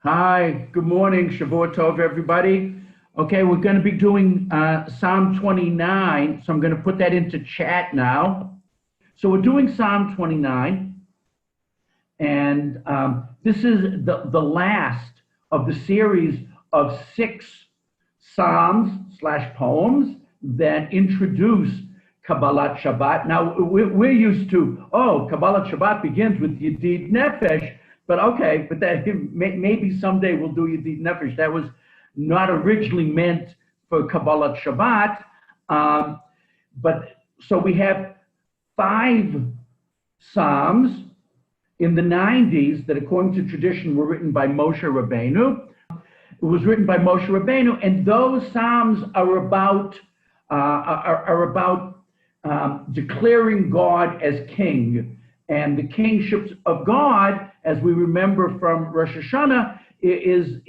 Hi, good morning, Shavua Tov, everybody. Okay, we're going to be doing Psalm 29, so I'm going to put that into chat now. So we're doing Psalm 29, and this is the last of the series of 6 psalms/poems that introduce Kabbalat Shabbat. Now, we're used to, Kabbalat Shabbat begins with Yedid Nefesh, but okay, but that maybe someday we'll do Yedid Nefesh. That was not originally meant for Kabbalat Shabbat. But so we have 5 Psalms in the 90s that, according to tradition, were written by Moshe Rabbeinu. It was written by Moshe Rabbeinu, and those Psalms are about declaring God as king. And the kingship of God, as we remember from Rosh Hashanah, is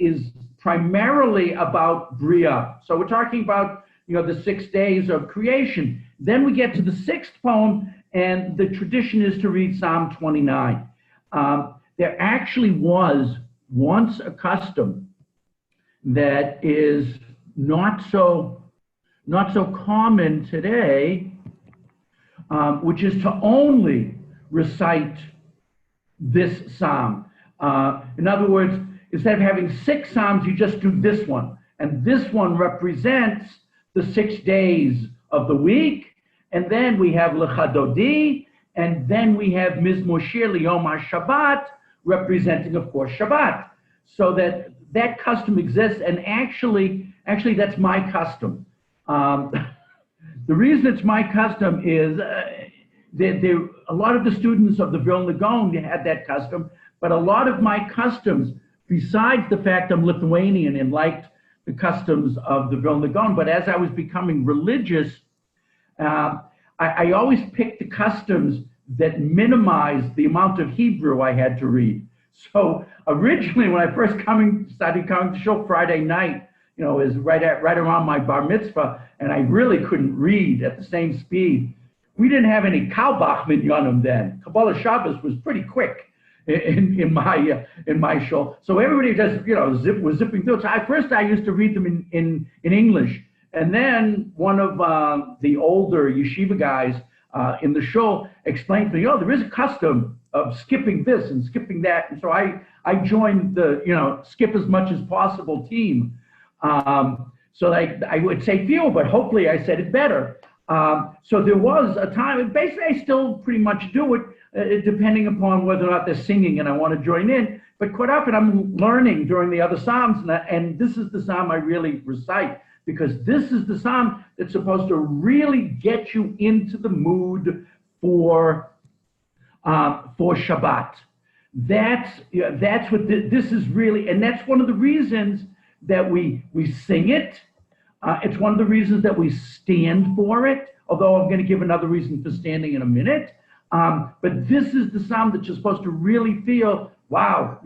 primarily about Bria. So we're talking about the 6 days of creation. Then we get to the 6th poem, and the tradition is to read Psalm 29. There actually was once a custom that is not so common today, which is to only recite this psalm. In other words, instead of having 6 psalms, you just do this one. And this one represents the 6 days of the week. And then we have Lecha Dodi, and then we have Mizmor Shir Liyom HaShabbat, representing, of course, Shabbat. So that custom exists, and actually that's my custom. The reason it's my custom is a lot of the students of the Vilna Gaon had that custom, but a lot of my customs, besides the fact I'm Lithuanian and liked the customs of the Vilna Gaon, but as I was becoming religious, I always picked the customs that minimized the amount of Hebrew I had to read. So originally, when I first started coming to shul Friday night, it was right around my bar mitzvah, and I really couldn't read at the same speed. We didn't have any Kalbach minyanim then. Kabbalah Shabbos was pretty quick in my shul. So everybody just was zipping through. So I used to read them in English, and then one of the older yeshiva guys in the shul explained to me, there is a custom of skipping this and skipping that, and so I joined the skip as much as possible team. So I would say fewer, but hopefully I said it better. So there was a time, and basically I still pretty much do it, depending upon whether or not they're singing and I want to join in. But quite often I'm learning during the other Psalms, and this is the Psalm I really recite, because this is the Psalm that's supposed to really get you into the mood for Shabbat. That's what this is really, and that's one of the reasons that we sing it. It's one of the reasons that we stand for it, although I'm going to give another reason for standing in a minute. But this is the psalm that you're supposed to really feel, wow,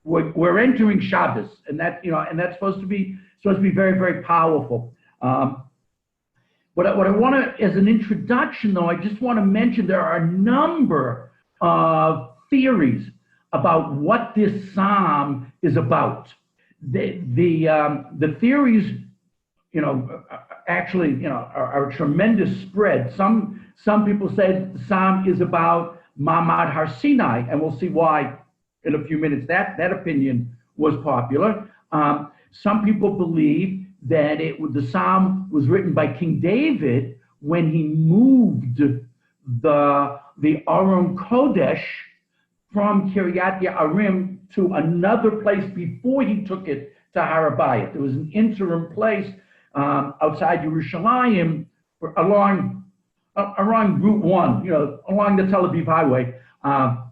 we're entering Shabbos, and that's supposed to be very, very powerful. What I want to, as an introduction, though, I just want to mention there are a number of theories about what this psalm is about. The theories, actually, are a tremendous spread. Some people say the psalm is about Ma'amad Har Sinai, and we'll see why in a few minutes that opinion was popular. Some people believe that the psalm was written by King David when he moved the Aron Kodesh from Kiryat Yearim to another place before he took it to Har Habayit. There was an interim place outside Yerushalayim along Route 1, along the Tel Aviv highway.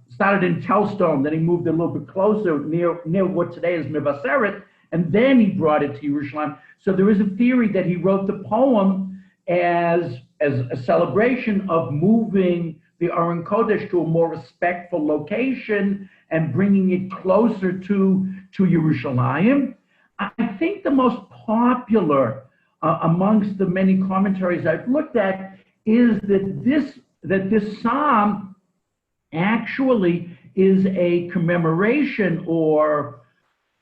Started in Telstone, then he moved a little bit closer near what today is Mevaseret, and then he brought it to Yerushalayim. So there is a theory that he wrote the poem as a celebration of moving the Aron Kodesh to a more respectful location and bringing it closer to Yerushalayim. I think the most popular amongst the many commentaries I've looked at is that this psalm actually is a commemoration or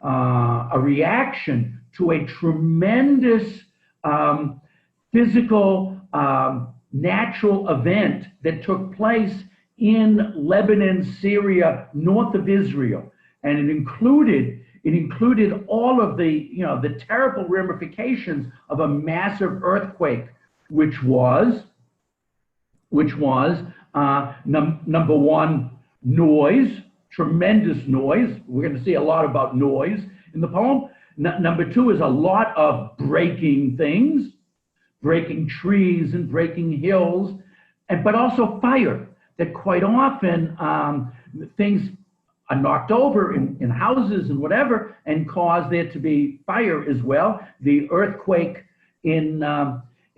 a reaction to a tremendous physical, natural event that took place in Lebanon, Syria, north of Israel, and it included all of the the terrible ramifications of a massive earthquake, which was number one, noise, tremendous noise. We're going to see a lot about noise in the poem. Number two is a lot of breaking things, breaking trees and breaking hills, but also fire. That quite often things are knocked over in houses and whatever, and cause there to be fire as well. The earthquake in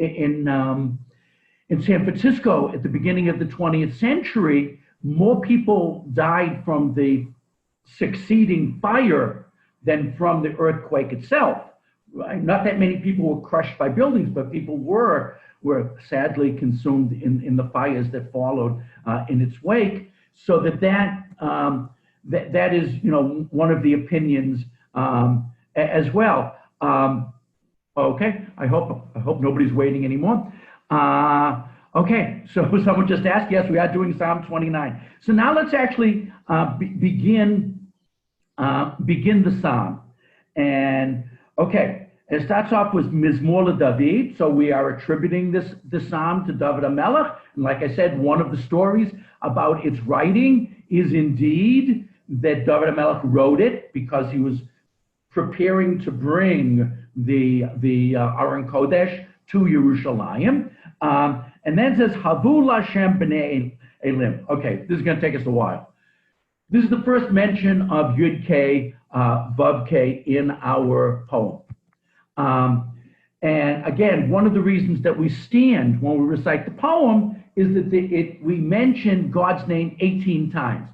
San Francisco at the beginning of the 20th century, more people died from the succeeding fire than from the earthquake itself. Not that many people were crushed by buildings, but people were sadly consumed in the fires that followed in its wake. So that is one of the opinions as well. Okay, I hope nobody's waiting anymore. Okay, so someone just asked. Yes, we are doing Psalm 29. So now let's actually begin the psalm. And okay, it starts off with Mizmor David. So we are attributing this psalm to David HaMelech. And like I said, one of the stories about its writing is indeed that David HaMelech wrote it because he was preparing to bring the Aron Kodesh to Yerushalayim. And then it says, Havu Lashem B'nei Elim. Okay, this is going to take us a while. This is the first mention of Yud K, Vav K in our poem. And again, one of the reasons that we stand when we recite the poem is that we mention God's name 18 times.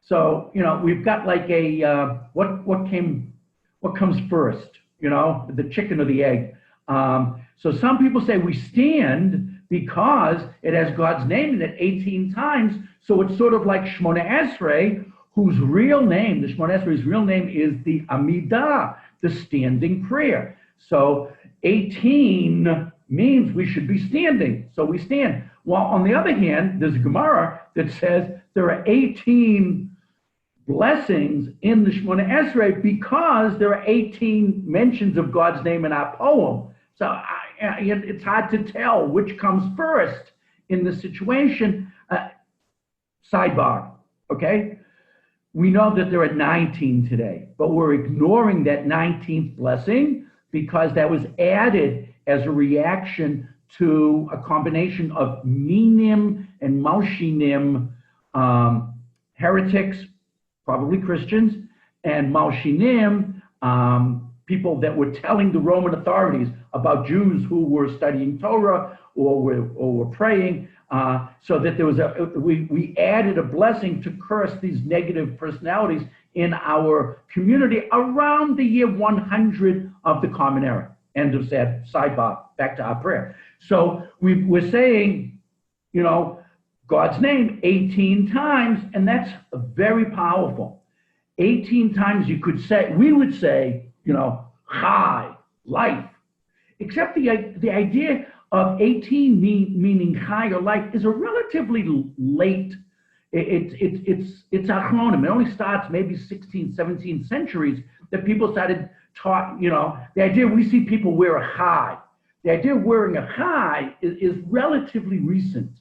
So, we've got like a, what comes first, the chicken or the egg. So some people say we stand because it has God's name in it 18 times. So it's sort of like Shmona Esrei, whose real name, the Shmona Esrei's real name is the Amidah, the standing prayer. So 18 means we should be standing. So we stand. While on the other hand, there's a Gemara that says there are 18 blessings in the Shmona Esrei because there are 18 mentions of God's name in our poem. So it's hard to tell which comes first in this situation. Sidebar, okay? We know that there are 19 today, but we're ignoring that 19th blessing because that was added as a reaction to a combination of minim and malshinim, heretics, probably Christians, and malshinim, people that were telling the Roman authorities about Jews who were studying Torah or were praying, so that there was we added a blessing to curse these negative personalities in our community around the year 100 of the Common Era. End of sidebar, back to our prayer. So we're saying, God's name 18 times, and that's very powerful. 18 times we would say, high, life. Except the idea of 18 meaning high or life is a relatively late, it's achronim. It only starts maybe 16th, 17th centuries that people started the idea we see people wear a high. The idea of wearing a high is relatively recent.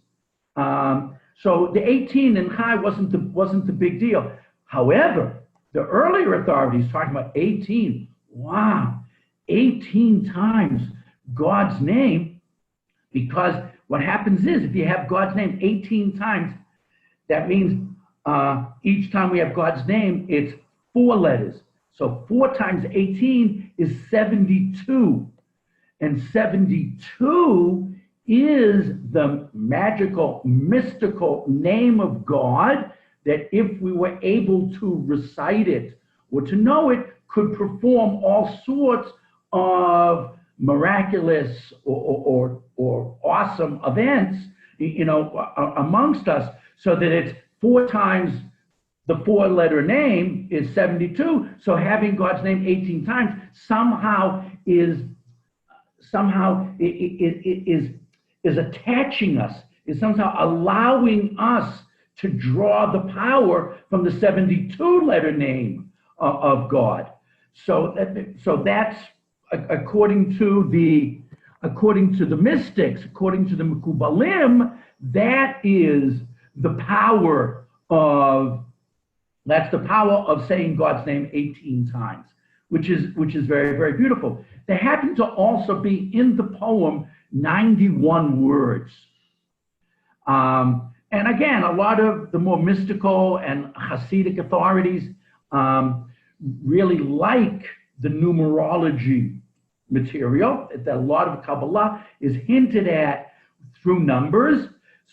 So the 18 and high wasn't the big deal. However, the earlier authorities talking about 18, wow, 18 times God's name, because what happens is if you have God's name 18 times, that means each time we have God's name, it's 4 letters. So 4 times 18 is 72. And 72 is the magical, mystical name of God that if we were able to recite it or to know it, could perform all sorts of miraculous or awesome events, amongst us, so that it's 4 times the four-letter name is 72. So having God's name 18 times somehow is attaching us, is somehow allowing us to draw the power from the 72-letter name of God. So that's according to the mystics, according to the Mekubalim, that is the power of saying God's name 18 times, which is very, very beautiful. There happen to also be in the poem 91 words. And again, a lot of the more mystical and Hasidic authorities really like the numerology material. That a lot of Kabbalah is hinted at through numbers,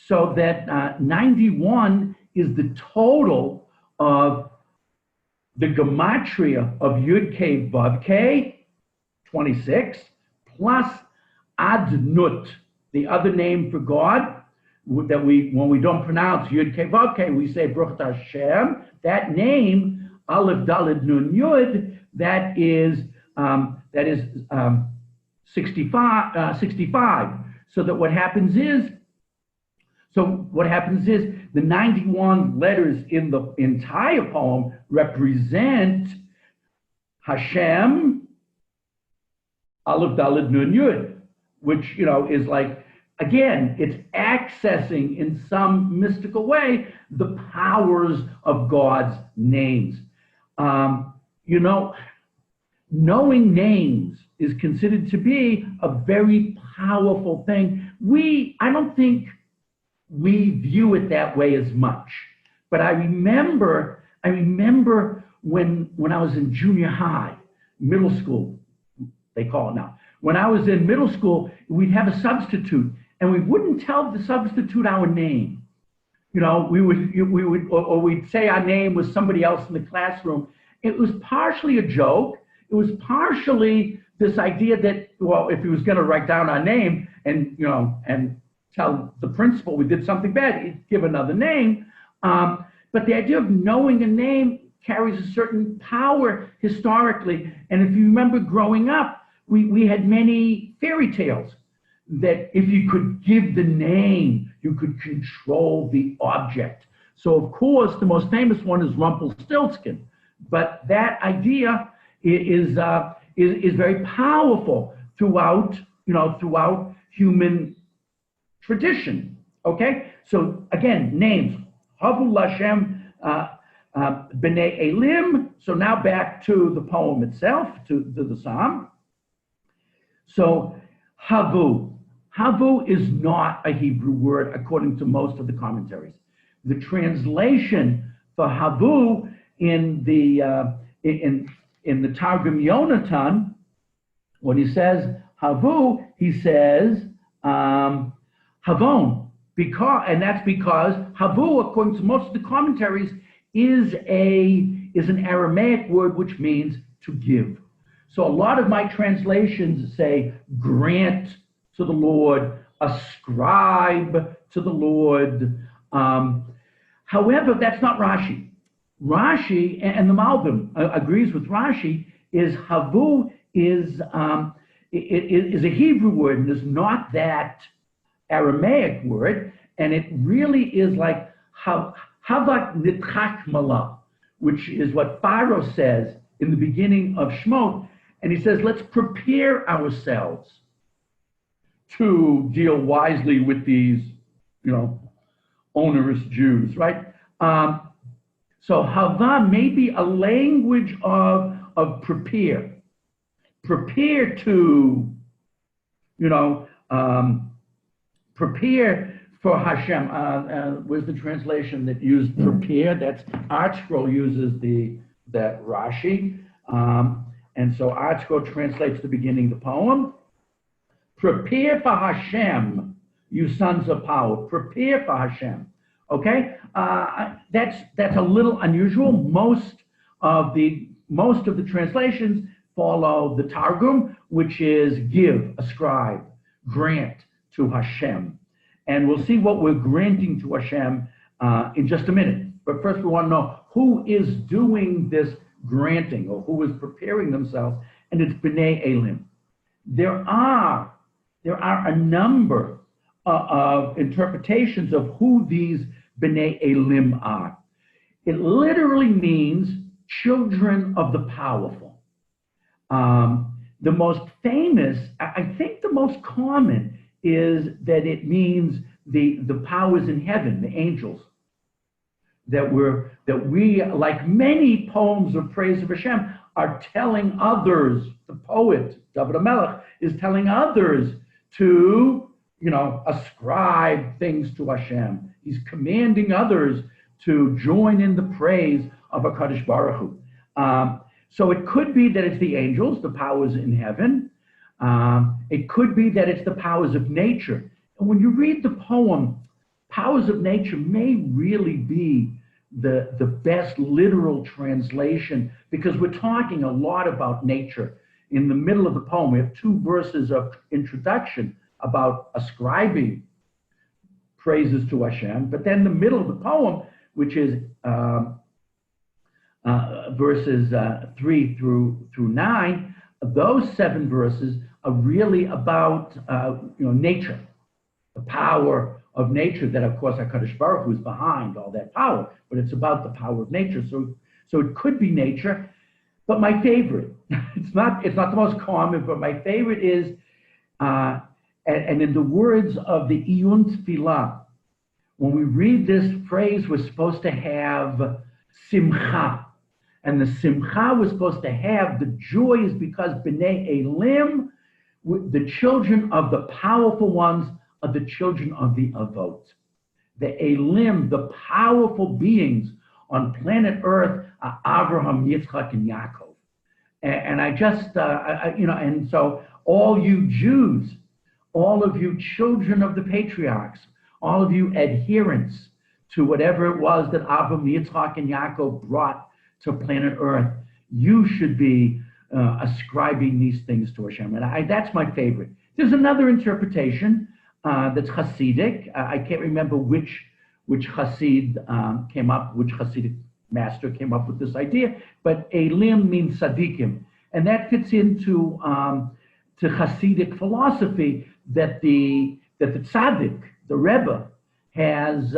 so that 91 is the total of the gematria of Yud Kei Vav Kei, 26, plus Adnut, the other name for God, that when we don't pronounce Yud Kei Vav Kei, we say Baruch Hashem. That name, Aleph Daled Nun Yud, that is 65. So what happens is the 91 letters in the entire poem represent Hashem, Aleph Daled Nun Yud, which is like, again, it's accessing in some mystical way the powers of God's names. Knowing names is considered to be a very powerful thing. I don't think we view it that way as much. But I remember when I was in junior high, middle school, they call it now. When I was in middle school, we'd have a substitute, and we wouldn't tell the substitute our name. We'd say our name was somebody else in the classroom. It was partially a joke. It was partially this idea that, well, if he was going to write down our name and tell the principal we did something bad, he'd give another name. But the idea of knowing a name carries a certain power historically. And if you remember growing up, we had many fairy tales that if you could give the name, you could control the object. So, of course, the most famous one is Rumpelstiltskin. But that idea is very powerful throughout human tradition. Okay, so again, names Havu Lashem B'nai Elim. So now back to the poem itself, to the psalm. So Havu is not a Hebrew word according to most of the commentaries. The translation for Havu in the Targum Yonatan, when he says Havu, he says Havon, and that's because Havu, according to most of the commentaries, is an Aramaic word which means to give. So a lot of my translations say grant to the Lord, ascribe to the Lord. However, that's not Rashi. Rashi, and the Malbim agrees with Rashi, is Havu is a Hebrew word and is not that Aramaic word, and it really is like Havak Nitchak Malah, which is what Pharaoh says in the beginning of Shemot, and he says, let's prepare ourselves to deal wisely with these, onerous Jews, right? So Hava may be a language of prepare. Prepare to, prepare for Hashem. Where's the translation that used prepare? That's Art Scroll uses that Rashi. And so Art Scroll translates the beginning of the poem. Prepare for Hashem, you sons of power. Prepare for Hashem. Okay, that's a little unusual. Most of the translations follow the Targum, which is give, ascribe, grant to Hashem, and we'll see what we're granting to Hashem in just a minute. But first, we want to know who is doing this granting or who is preparing themselves, and it's B'nai Elim. There are a number of interpretations of who these B'nai Elim are. It literally means children of the powerful. The most famous, I think the most common, is that it means the powers in heaven, the angels, that we, like many poems of praise of Hashem, are telling others. The poet, David HaMelech, is telling others to, ascribe things to Hashem. He's commanding others to join in the praise of HaKadosh Baruch Hu. So it could be that it's the angels, the powers in heaven. It could be that it's the powers of nature. And when you read the poem, powers of nature may really be the best literal translation, because we're talking a lot about nature. In the middle of the poem, we have 2 verses of introduction about ascribing praises to Hashem, but then the middle of the poem, which is verses 3 through 9, those 7 verses are really about nature, the power of nature. That of course HaKadosh Baruch Hu is behind all that power, but it's about the power of nature. So it could be nature, but my favorite, it's not the most common, but my favorite is, and in the words of the Iyun Tfilah, when we read this phrase, we're supposed to have simcha. And the simcha was supposed to have, the joy is because B'nai Elim, the children of the powerful ones, are the children of the Avot. The Elim, the powerful beings on planet Earth, are Abraham, Yitzchak, and Yaakov. And I just, and so all you Jews, all of you children of the patriarchs, all of you adherents to whatever it was that Abraham, Yitzchak, and Yaakov brought to planet Earth, you should be ascribing these things to Hashem. And that's my favorite. There's another interpretation that's Hasidic. I can't remember which Hasid which Hasidic master came up with this idea, but Elim means Tzadikim. And that fits into to Hasidic philosophy that the Tzaddik, the Rebbe, has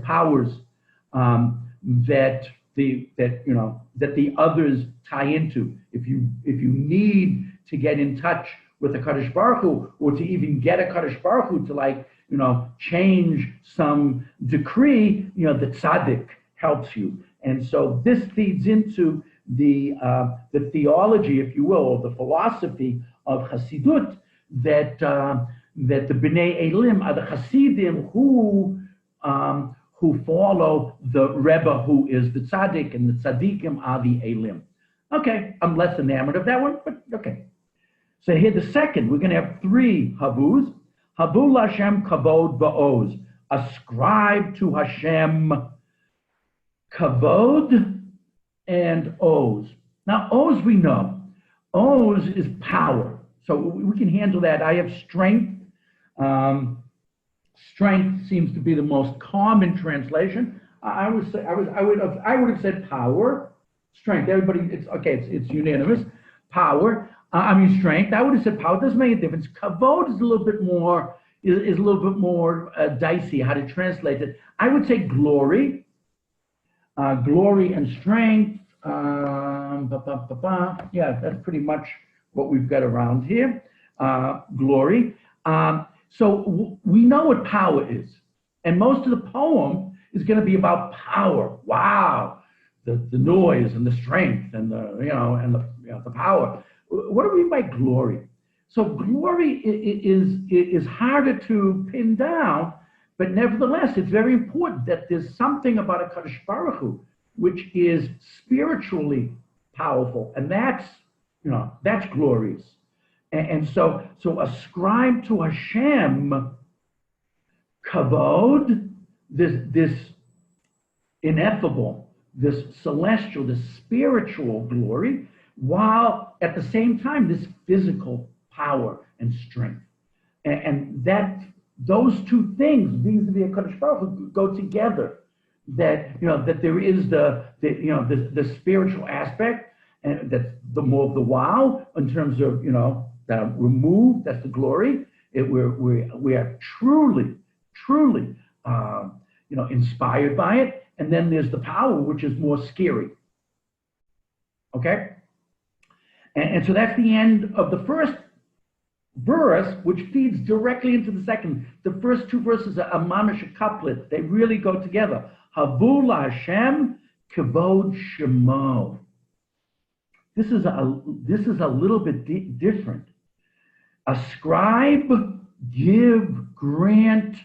powers that the others tie into. If you need to get in touch with the Kadosh Baruch Hu, or to even get a Kadosh Baruch Hu to change some decree, the tzaddik helps you. And so this feeds into the theology, if you will, or the philosophy of Hasidut, that the B'nai Elim are the Hasidim who follow the Rebbe, who is the tzaddik, and the tzaddikim are the Elim. Okay, I'm less enamored of that one, but okay. So here the second, we're going to have 3 havus. Havu Lashem kavod ba'oz. Ascribe to Hashem kavod and oz. Now oz we know. Oz is power. So we can handle that. I have strength. Strength seems to be the most common translation. I would have said power, strength. Everybody, it's unanimous. Power. Strength. I would have said power. It doesn't make a difference. Kavod is a little bit more dicey how to translate it. I would say glory. Glory and strength. Yeah, that's pretty much what we've got around here. Glory. So we know what power is, and most of the poem is going to be about power. Wow, the noise and the strength and the power. What do we mean by glory? So glory is harder to pin down, but nevertheless, it's very important that there's something about a Kadosh Baruch Hu which is spiritually powerful, and that's glorious. And so ascribe to Hashem kavod, this ineffable, this celestial, this spiritual glory, while at the same time this physical power and strength. And that those two things, vis-a-vis HaKadosh Baruch Hu, go together. that there is the spiritual aspect, and that's the more of the wow in terms of that we're moved. That's the glory. We are truly inspired by it. And then there's the power, which is more scary. Okay, and so that's the end of the first verse, which feeds directly into the second. The first two verses are a mamish couplet. They really go together. Havu Hashem kavod shemo. This is a little bit different. Ascribe, give, grant,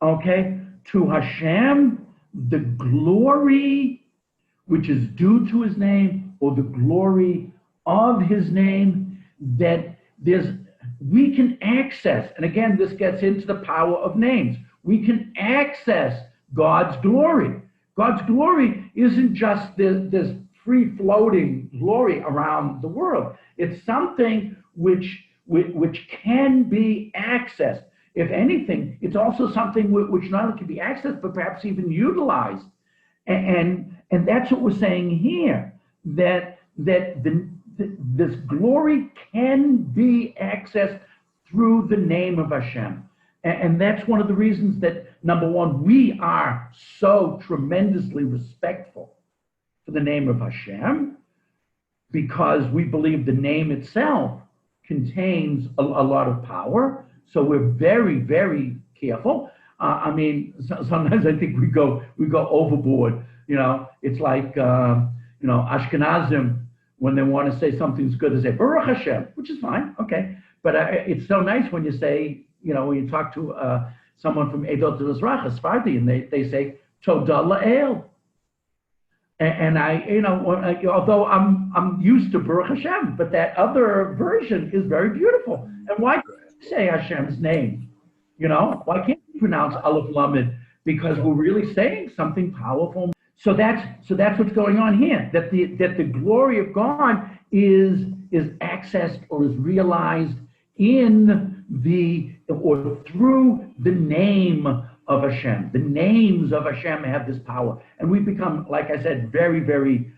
okay, to Hashem the glory which is due to his name, or the glory of his name, that we can access, and again, this gets into the power of names. We can access God's glory. God's glory isn't just this free-floating glory around the world. It's something which can be accessed. If anything, it's also something which not only can be accessed, but perhaps even utilized. And that's what we're saying here, that this glory can be accessed through the name of Hashem. And that's one of the reasons that, number one, we are so tremendously respectful for the name of Hashem, because we believe the name itself contains a lot of power. So we're very, very careful. Sometimes I think we go overboard. It's like Ashkenazim, when they want to say something's good, they say Baruch Hashem, which is fine, okay. But it's so nice when you say, when you talk to someone from Edot Mizrach, Sephardi, and they say Toda La'el. And although I'm used to Baruch Hashem, but that other version is very beautiful. And why can't you say Hashem's name? Why can't you pronounce Aleph Lamed? Because we're really saying something powerful. So that's what's going on here. That the glory of God is accessed or is realized through the name of Hashem. The names of Hashem have this power, and we've become, like I said, very, very,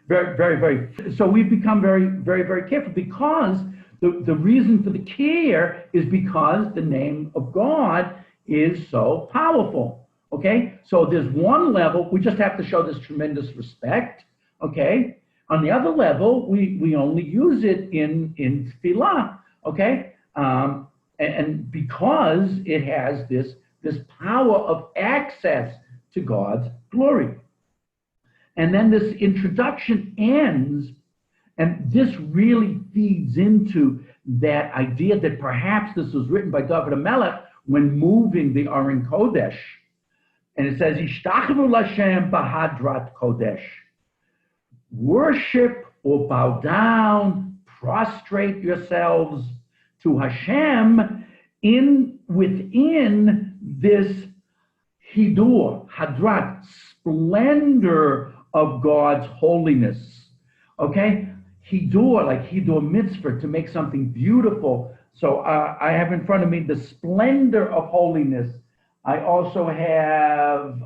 very. So we've become very, very, very careful, because the reason for the care is because the name of God is so powerful. Okay, so there's one level we just have to show this tremendous respect. Okay, on the other level we only use it in tefillah. Okay, and because it has this power of access to God's glory. And then this introduction ends, and this really feeds into that idea that perhaps this was written by David HaMelech when moving the Aron Kodesh. And it says, Ishtachvu Lashem Bahadrat Kodesh. Worship or bow down, prostrate yourselves to Hashem within this Hidur, Hadrat, splendor of God's holiness. Okay? Hidur, like Hidur mitzvah, to make something beautiful. So I have in front of me the splendor of holiness. I also have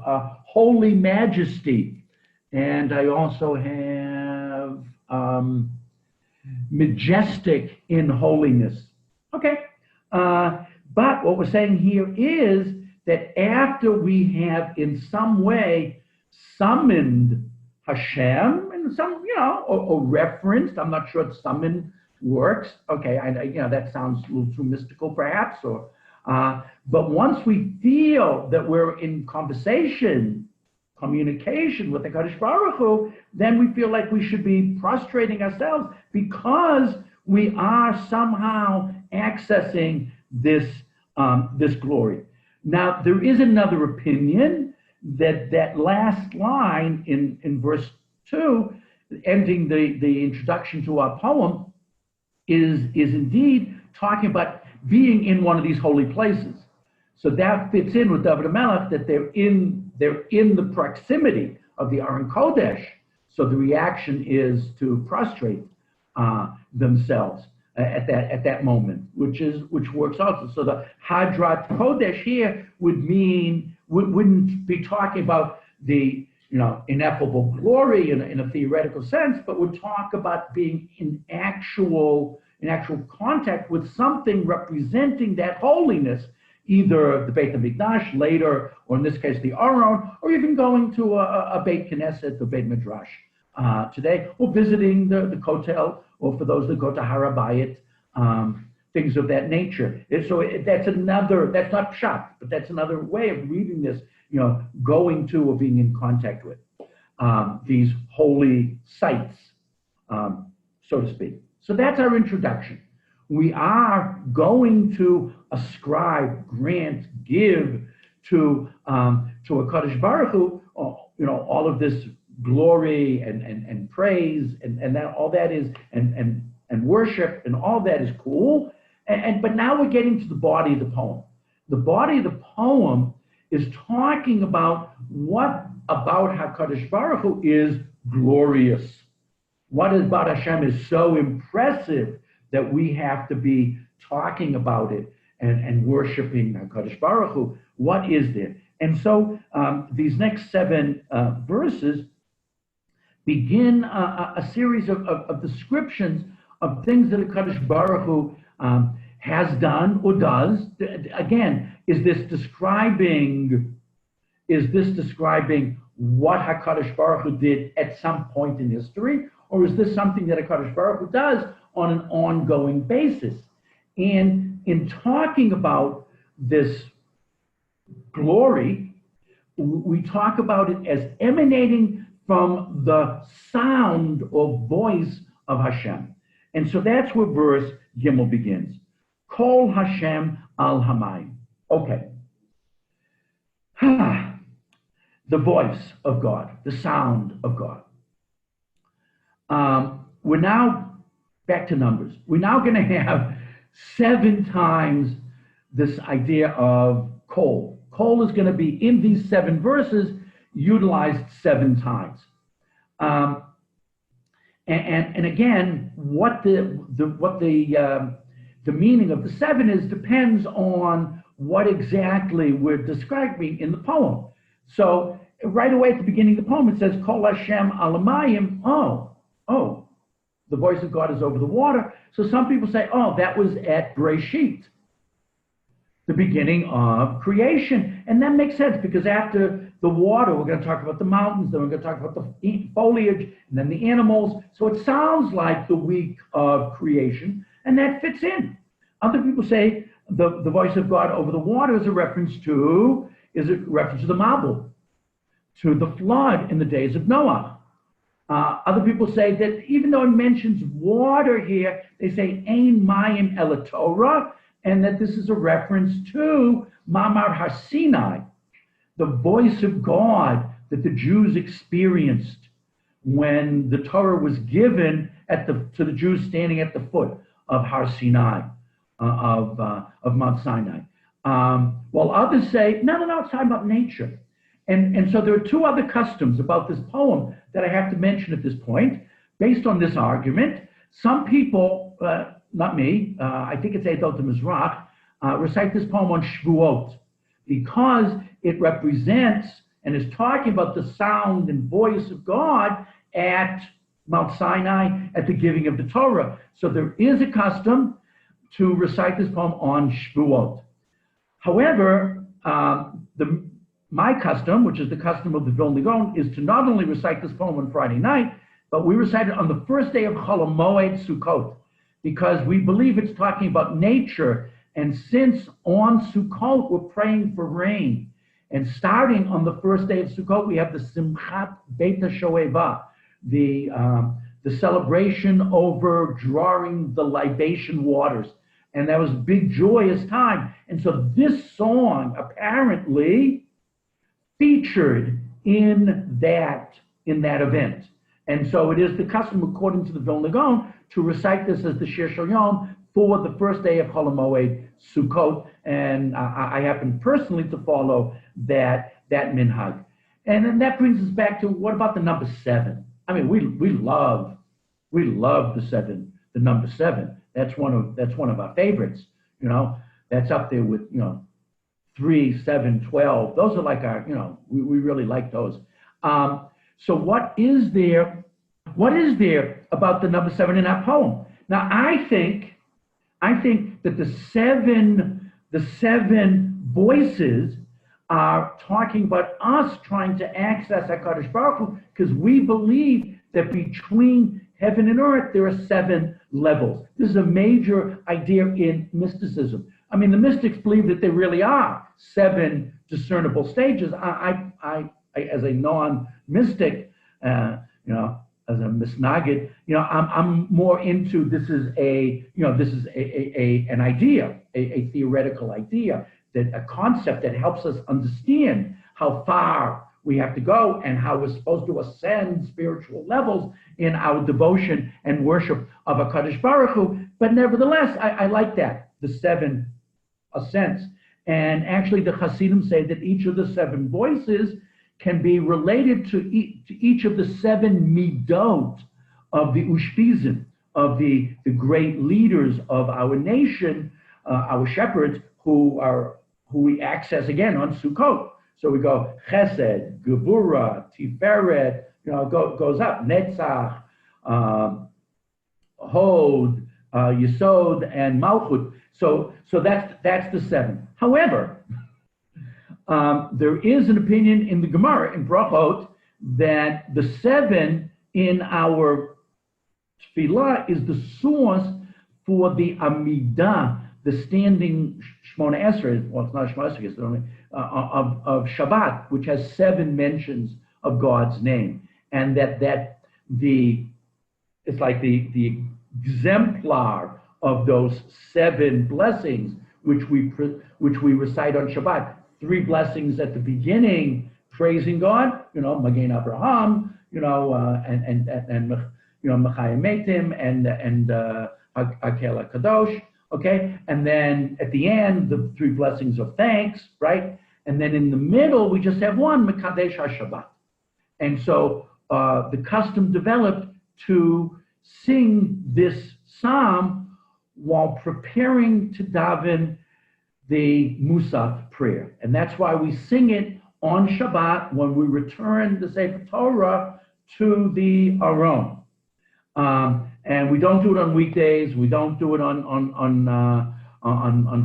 holy majesty, and I also have majestic in holiness. Okay, but what we're saying here is that after we have in some way summoned Hashem, and some, or referenced, I'm not sure if summon works. Okay, that sounds a little too mystical perhaps, but once we feel that we're in communication with the Kadosh Baruch Hu, then we feel like we should be prostrating ourselves, because we are somehow accessing this glory. Now, there is another opinion that last line in verse 2, ending the introduction to our poem, is indeed talking about being in one of these holy places. So that fits in with David HaMelech, that they're in the proximity of the Aron Kodesh. So the reaction is to prostrate themselves at that moment, which works also. So the Hadrat Kodesh here would mean wouldn't be talking about the ineffable glory in a theoretical sense, but would talk about being in actual contact with something representing that holiness, either the Beit HaMikdash later, or in this case the Aron, or even going to a Beit Knesset or Beit Midrash today, or visiting the Kotel, or for those that go to Har HaBayit, things of that nature. That's not pshat, but that's another way of reading this, going to or being in contact with these holy sites, so to speak. So that's our introduction. We are going to ascribe, grant, give to a Kadosh Baruch Hu, all of this glory and praise and that all that is and worship and all that is cool. But now we're getting to the body of the poem. The body of the poem is talking about what about HaKadosh Baruch Hu is glorious. What about Hashem is so impressive that we have to be talking about it and worshiping HaKadosh Baruch Hu. What is there? And so these next 7 verses begin a series of descriptions of things that HaKadosh Baruch Hu has done or does. Again, is this describing what HaKadosh Baruch Hu did at some point in history, or is this something that HaKadosh Baruch Hu does on an ongoing basis? And in talking about this glory, we talk about it as emanating from the sound or voice of Hashem. And so that's where verse Gimel begins. Kol Hashem al Hamayim. Okay. The voice of God, the sound of God. We're now back to numbers. We're now going to have 7 times this idea of kol. Kol is going to be in these 7 verses utilized 7 times. And again, what the meaning of the 7 is depends on what exactly we're describing in the poem. So right away at the beginning of the poem, it says, Kol Hashem alamayim. Oh, the voice of God is over the water. So some people say, oh, that was at Bereshit, the beginning of creation. And that makes sense because after the water, we're going to talk about the mountains, then we're going to talk about the foliage, and then the animals. So it sounds like the week of creation, and that fits in. Other people say the voice of God over the water is a reference to the Mabul, to the flood in the days of Noah. Other people say that even though it mentions water here, they say Ein Mayim Ela Torah, and that this is a reference to Mamar HaSinai, the voice of God that the Jews experienced when the Torah was given to the Jews standing at the foot of Har Sinai, of Mount Sinai. While others say, no, it's talking about nature. And so there are 2 other customs about this poem that I have to mention at this point. Based on this argument, some people, not me, I think it's Eidot Mizrach, recite this poem on Shavuot because it represents and is talking about the sound and voice of God at Mount Sinai at the giving of the Torah. So there is a custom to recite this poem on Shavuot. However, my custom, which is the custom of the Vilna Gaon, is to not only recite this poem on Friday night, but we recite it on the first day of Chol HaMoed Sukkot, because we believe it's talking about nature. And since on Sukkot we're praying for rain, and starting on the first day of Sukkot we have the Simchat Beit HaShoeva, the celebration over drawing the libation waters, and that was a big joyous time. And so this song apparently featured in that event. And so it is the custom, according to the Vilna Gaon, to recite this as the Shir Shel Yom for the first day of Chol HaMoed Sukkot. And I happen personally to follow that minhag. And then that brings us back to, what about the number 7? I mean, we love the number 7. That's one of our favorites. That's up there with 3, 7, 12. Those are like our, we really like those. So what is there about the number 7 in our poem? Now, I think that the seven voices are talking about us trying to access HaKadosh Baruch Hu, because we believe that between heaven and earth, there are 7 levels. This is a major idea in mysticism. I mean, the mystics believe that there really are 7 discernible stages. I as a non-mystic, as a misnagid, I'm more into this is an idea, a theoretical idea, that a concept that helps us understand how far we have to go and how we're supposed to ascend spiritual levels in our devotion and worship of HaKadosh Baruch Hu. But nevertheless, I like that, the 7 ascents. And actually, the Hasidim say that each of the 7 voices can be related to each of the 7 midot of the Ushpizim, of the great leaders of our nation, our shepherds, who we access again on Sukkot. So we go Chesed, Gevura, Tiferet, goes up, Netzach, Hod, Yesod, and Malchut. So that's the 7. However, there is an opinion in the Gemara, in Brachot, that the 7 in our Tefillah is the source for the Amidah, the standing Shmona Esrei, well, it's not Shmona Esrei, it's only, of Shabbat, which has 7 mentions of God's name, and it's like the exemplar of those 7 blessings which we recite on Shabbat. 3 blessings at the beginning, praising God, Magen Abraham, and Mechayim Metim, and Hakel Kadosh. Okay, and then at the end, the 3 blessings of thanks, right? And then in the middle, we just have one, Mekadesh HaShabbat. And so the custom developed to sing this psalm while preparing to daven the Musaf prayer. And that's why we sing it on Shabbat when we return the Sefer Torah to the Aron. And we don't do it on weekdays. We don't do it on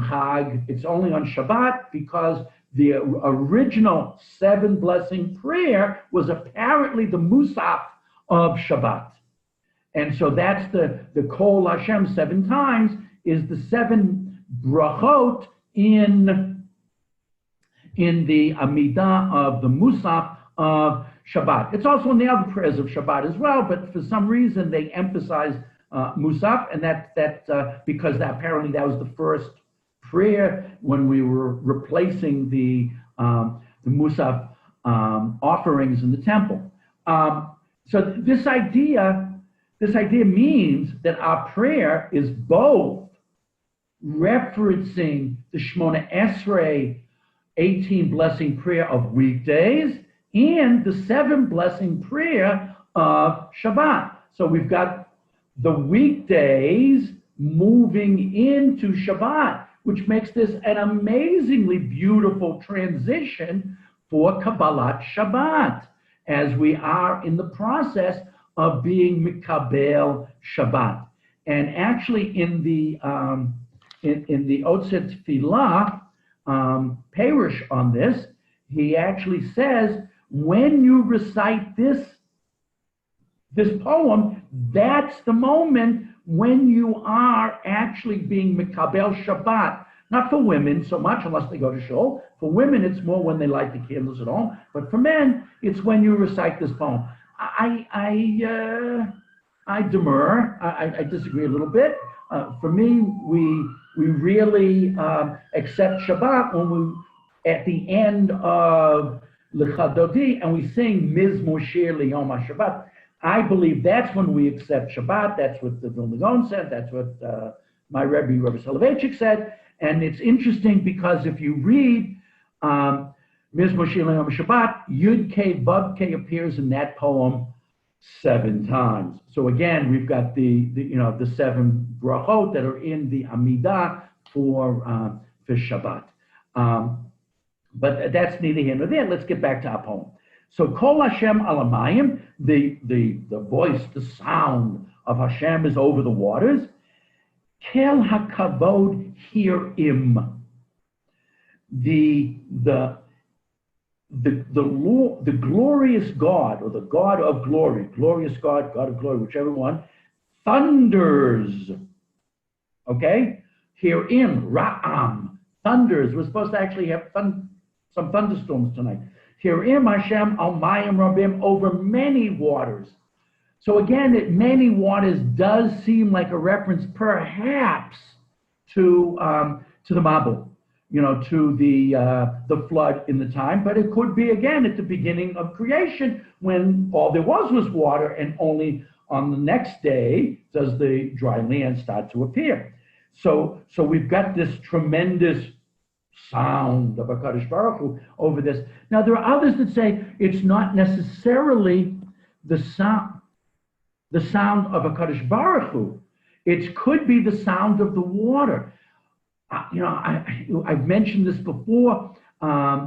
Chag. It's only on Shabbat, because the original 7 blessing prayer was apparently the Musaf of Shabbat. And so that's the Kol Hashem 7 times is the 7 brachot in the Amidah of the Musaf of Shabbat. It's also in the other prayers of Shabbat as well, but for some reason they emphasize Musaf, and that because apparently that was the first prayer when we were replacing the Musaf offerings in the temple. So this idea means that our prayer is both referencing the Shmona Esrei 18 blessing prayer of weekdays and the 7 blessing prayer of Shabbat. So we've got the weekdays moving into Shabbat, which makes this an amazingly beautiful transition for Kabbalat Shabbat, as we are in the process of being Mikabel Shabbat. And actually in the Otzet Tefillah, Perush on this, he actually says, when you recite this poem, that's the moment when you are actually being Mikabel Shabbat. Not for women so much, unless they go to shul. For women, it's more when they light the candles at home. But for men, it's when you recite this poem. I demur. I disagree a little bit. For me, we really accept Shabbat when we, at the end of L'Chadodi, and we sing Mizmor Shir Liyom HaShabbat. I believe that's when we accept Shabbat. That's what the Vilna Gaon said. That's what my Rabbi Soloveitchik said. And it's interesting because if you read Mizmor Shir Liyom HaShabbat, Yud Kei Vav Kei appears in that poem 7 times. So again, we've got the 7 brachot that are in the Amidah for Shabbat. But that's neither here nor there. Let's get back to our poem. So Kol Hashem alamayim, the voice, the sound of Hashem is over the waters. Kel hakavod hirim. The glorious God, or the God of glory, glorious God, God of glory, whichever one, thunders. Okay? Hirim, Ra'am, thunders. We're supposed to actually have some thunderstorms tonight. Hirim Hashem al mayim rabim, over many waters. So again, many waters does seem like a reference perhaps to the Mabul, to the flood in the time, but it could be again at the beginning of creation when all there was water, and only on the next day does the dry land start to appear. So we've got this tremendous sound of HaKadosh Baruch Hu over this. Now there are others that say it's not necessarily the sound of HaKadosh Baruch Hu. It could be the sound of the water. I've mentioned this before.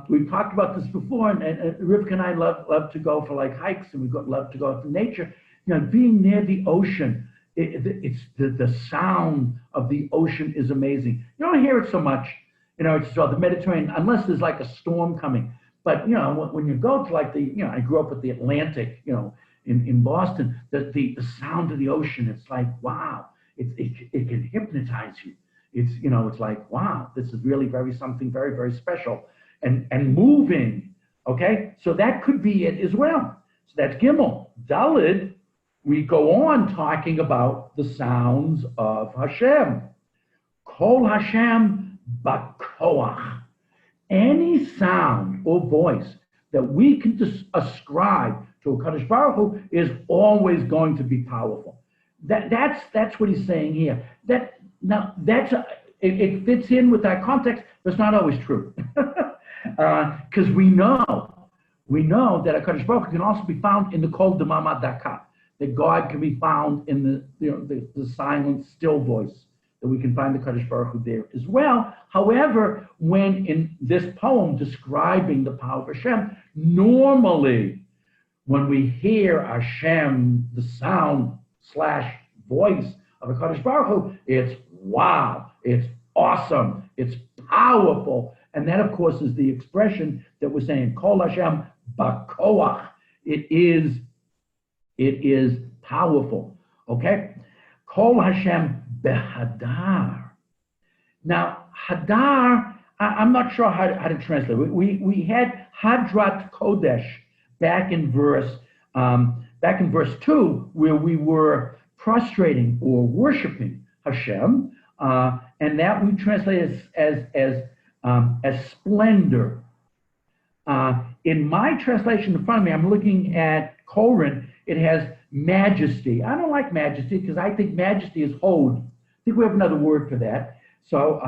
We've talked about this before, and Rivka and I love to go for like hikes, and we love to go to nature. Being near the ocean, it's the sound of the ocean is amazing. You don't hear it so much, it's the Mediterranean, unless there's like a storm coming. But when you go to like I grew up with the Atlantic, in Boston, the sound of the ocean, it's like, wow, it can hypnotize you. It's like, wow, this is really something very, very special and moving. Okay, so that could be it as well. So that's Gimel. Daled, we go on talking about the sounds of Hashem. Kol Hashem bakoach. Any sound or voice that we can ascribe to HaKadosh Baruch Hu is always going to be powerful. That's what he's saying here. It fits in with that context, but it's not always true. Because we know that HaKadosh Baruch Hu can also be found in the Kol Demama Daka, that God can be found in the silent, still voice, that we can find the HaKadosh Baruch Hu there as well. However, when in this poem describing the power of Hashem, normally when we hear Hashem, the sound / voice of HaKadosh Baruch Hu, it's wow, it's awesome, it's powerful. And that, of course, is the expression that we're saying, Kol Hashem bakoach. It is powerful, okay? Kol Hashem behadar. Now, hadar, I'm not sure how to translate. We had Hadrat Kodesh back in verse 2, where we were prostrating or worshiping Hashem, and that we translate as splendor. In my translation in front of me, I'm looking at Koran. It has majesty. I don't like majesty because I think majesty is hod. I think we have another word for that. So,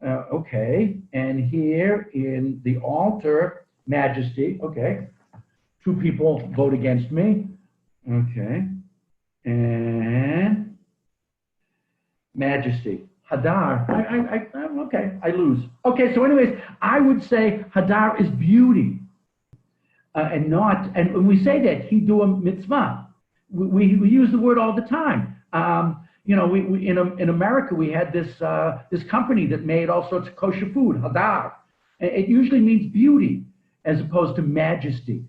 okay. And here in the altar, majesty. Okay. 2 people vote against me. Okay. And majesty. Hadar. Okay. I lose. Okay. So anyways, I would say Hadar is beauty. And when we say that, hidur mitzvah, we use the word all the time. We in America, we had this company that made all sorts of kosher food, Hadar. It usually means beauty as opposed to majesty.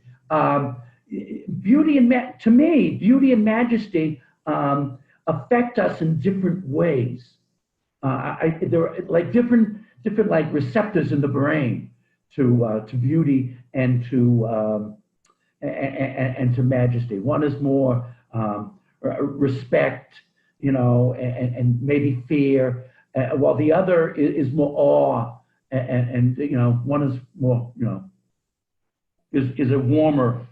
Beauty and majesty affect us in different ways. There are like different like receptors in the brain to beauty and to majesty. One is more respect, and maybe fear, while the other is more awe, and one is more, is a warmer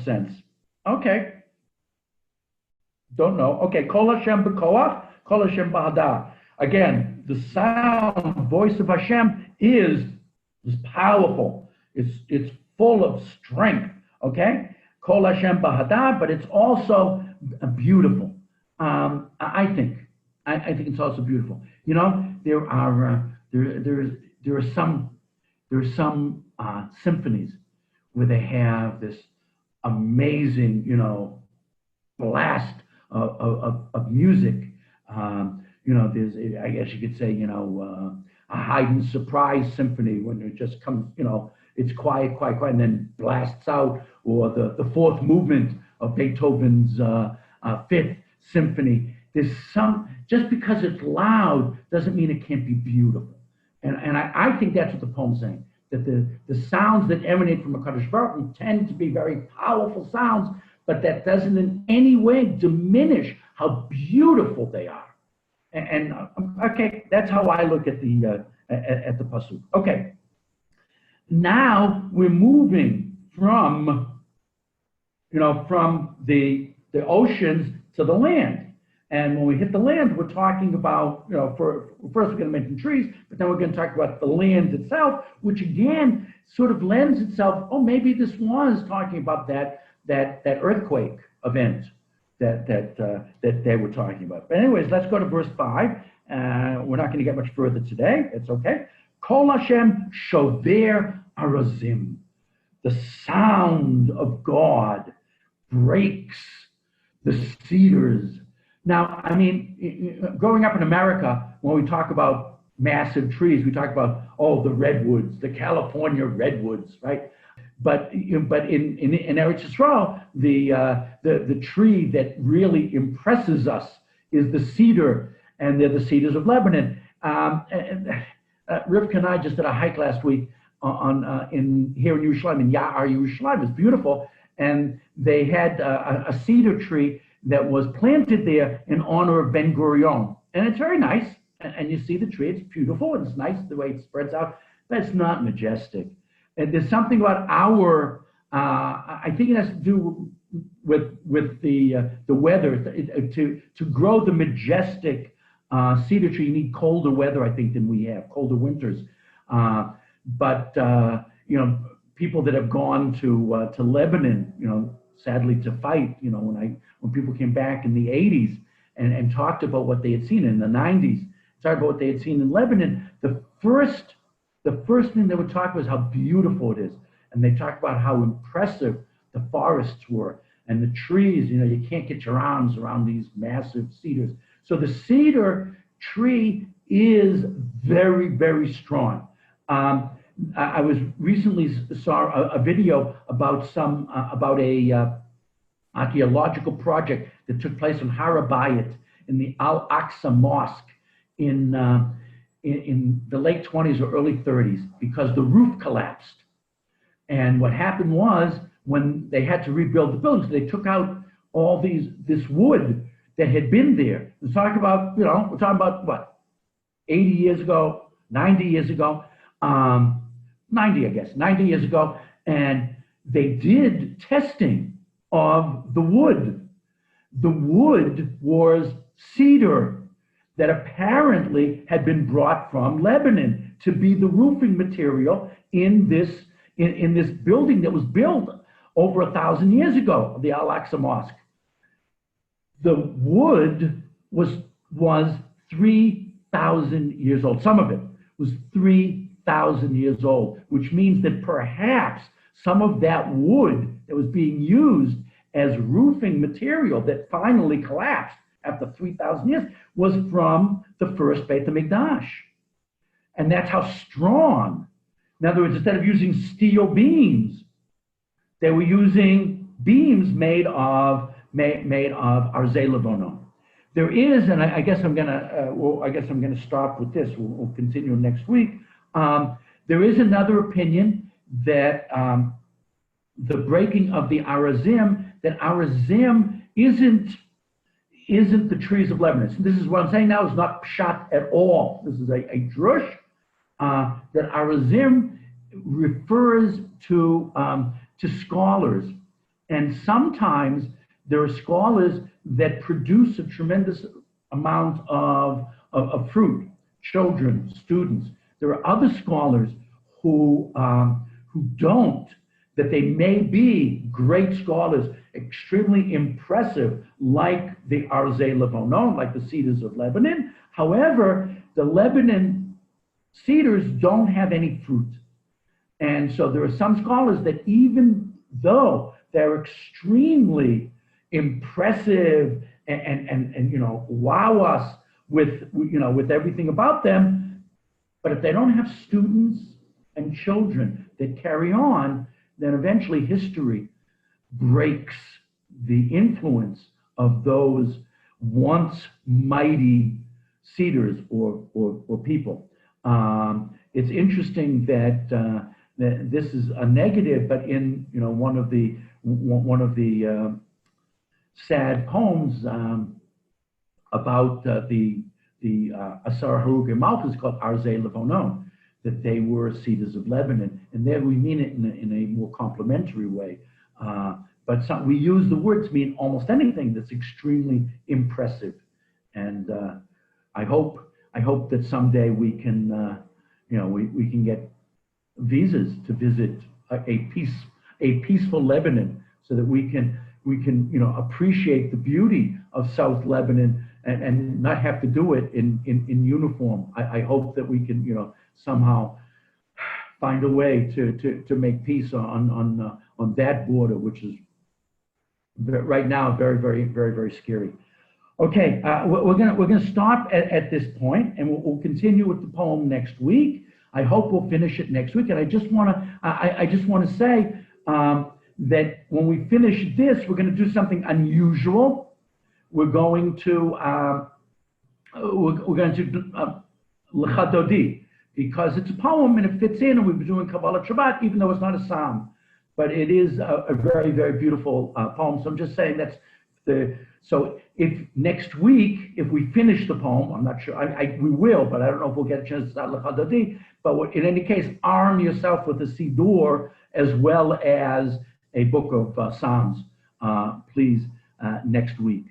sense. Okay. Don't know. Okay. Kol Hashem b'koach, Kol Hashem b'hadar. Again, the sound, voice of Hashem is powerful. It's full of strength. Okay. Kol Hashem b'hadar, but it's also beautiful. I think it's also beautiful. There are some There's some symphonies where they have this amazing, blast of music. There's, I guess you could say, a Haydn surprise symphony when it just comes, it's quiet, quiet, quiet, and then blasts out, or the fourth movement of Beethoven's Fifth Symphony. There's just because it's loud doesn't mean it can't be beautiful. And I think that's what the poem's saying, that the sounds that emanate from HaKadosh Baruch Hu tend to be very powerful sounds, but that doesn't in any way diminish how beautiful they are. And okay, that's how I look at the pasuk. Okay, now we're moving from the oceans to the land. And when we hit the land, we're talking about, first we're going to mention trees, but then we're going to talk about the land itself, which again sort of lends itself. Oh, maybe this was talking about that earthquake event that they were talking about. But anyways, let's go to verse 5. We're not going to get much further today. It's okay. Kol Hashem shover arazim. The sound of God breaks the cedars. Now, I mean, growing up in America, when we talk about massive trees, we talk about, the redwoods, the California redwoods, right? But in Eretz Yisrael, the tree that really impresses us is the cedar, and they're the cedars of Lebanon. Rivka and I just did a hike last week here in Yerushalayim, in Ya'ar Yerushalayim. It's beautiful, and they had a cedar tree that was planted there in honor of Ben Gurion, and it's very nice. And you see the tree; it's beautiful, and it's nice the way it spreads out, but it's not majestic. And there's something about our, I think it has to do with the weather. To grow the majestic cedar tree, you need colder weather, I think, than we have, colder winters. But people that have gone to Lebanon, sadly to fight, when people came back in the 80s and talked about what they had seen in the 90s, talked about what they had seen in Lebanon, the first thing they would talk about is how beautiful it is. And they talk about how impressive the forests were and the trees. You can't get your arms around these massive cedars. So the cedar tree is very, very strong. I was recently saw a video about a archaeological project that took place on Rabbi in the Al-Aqsa Mosque in the late 20s or early 30s, because the roof collapsed. And what happened was, when they had to rebuild the buildings, they took out all this wood that had been there. We're talking about what, 80 years ago, 90 years ago, 90 years ago, and they did testing of the wood. The wood was cedar that apparently had been brought from Lebanon to be the roofing material in this building that was built over 1,000 years ago, the Al-Aqsa Mosque. The wood was 3,000 years old. Some of it was 3,000 years old, which means that perhaps some of that wood that was being used as roofing material that finally collapsed after 3,000 years was from the first Beit HaMikdash. And that's how strong. In other words, instead of using steel beams, they were using beams made of arzei levonon. There is, and I guess I'm gonna stop with this. We'll continue next week. There is another opinion that the breaking of the arazim, that arazim isn't the trees of Lebanon. So this is what I'm saying now is not pshat at all. This is a drush that arazim refers to scholars, and sometimes there are scholars that produce a tremendous amount of fruit, children, students. There are other scholars who don't, that they may be great scholars, extremely impressive, like the arzei levonon, like the cedars of Lebanon. However, the Lebanon cedars don't have any fruit. And so there are some scholars that even though they're extremely impressive and wow us with with everything about them, but if they don't have students and children that carry on, then eventually history breaks the influence of those once mighty cedars or people. It's interesting that that this is a negative, but in one of the sad poems about the Asar Harugei Malchus called Arzei Levonon, that they were cedars of Lebanon, and there we mean it in a more complimentary way. But we use the word to mean almost anything that's extremely impressive, and I hope that someday we can we can get visas to visit a peaceful Lebanon, so that we can appreciate the beauty of South Lebanon and not have to do it in uniform. I hope that we can somehow find a way to make peace on that border, which is right now very, very, very, very scary. Okay, we're gonna stop at this point, and we'll continue with the poem next week. I hope we'll finish it next week. And I just wanna say that when we finish this, we're gonna do something unusual. We're going to Lecha Dodi, because it's a poem and it fits in, and we've been doing Kabbalah Shabbat, even though it's not a psalm, but it is a very, very beautiful poem. So I'm just saying so if next week, if we finish the poem, I'm not sure, we will, but I don't know if we'll get a chance to start Lecha Dodi, but in any case, arm yourself with a Siddur as well as a book of Psalms, please, next week.